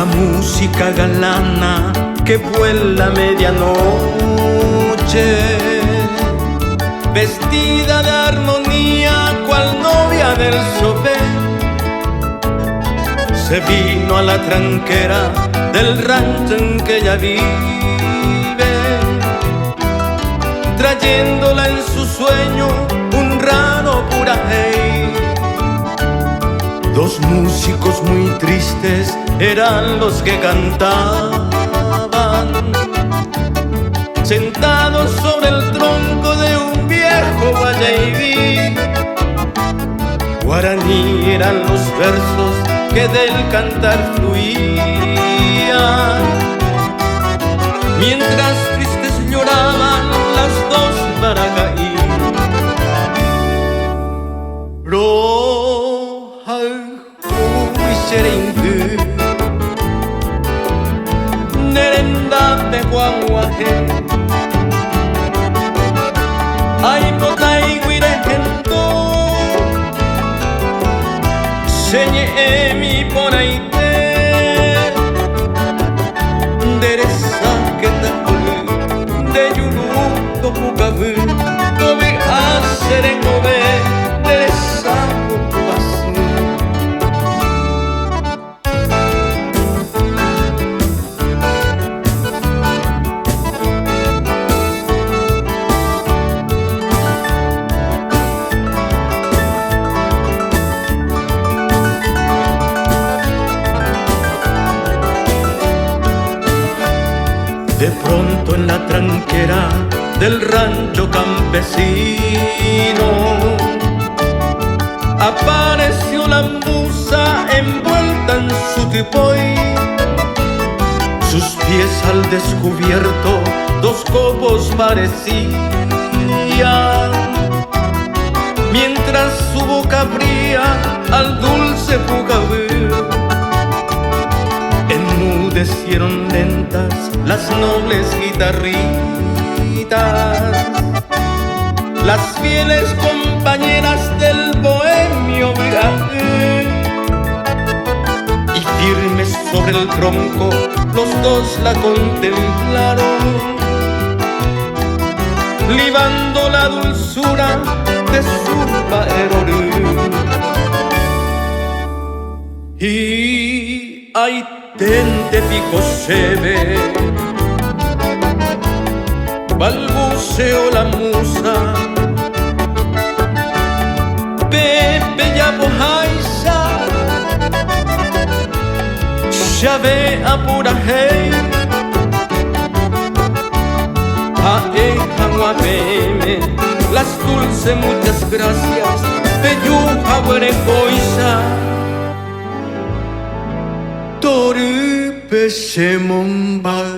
la música galana que vuela a medianoche, vestida de armonía cual novia del Chopin, se vino a la tranquera del rancho en que ella vive, trayéndola en su sueño un raro purajey. Dos músicos muy tristes eran los que cantaban, sentados sobre el tronco de un viejo guayaibí. Guaraní eran los versos que del cantar fluían, mientras tristes lloraban las dos Maracay. Nerenda de guanguaje, ay potay guirejento, señe mi ponaite, deresa que takulü, de yulu topukavu, tobe aserengove, deresa kukubasu. De pronto en la tranquera del rancho campesino apareció la musa envuelta en su tipoy, sus pies al descubierto dos copos parecían, mientras su boca abría al dulce pucabú. Enmudecieron lentas las nobles guitarritas, las fieles compañeras del bohemio viaje, y firmes sobre el tronco los dos la contemplaron, libando la dulzura de su baerorú. Y ay, tente pico se ve, balbuceó la musa, Pepe ya bojaisa, ya ve apura hey, a ejanguabeme, las dulces muchas gracias, peyuja buerecoisa. Toru pesemombal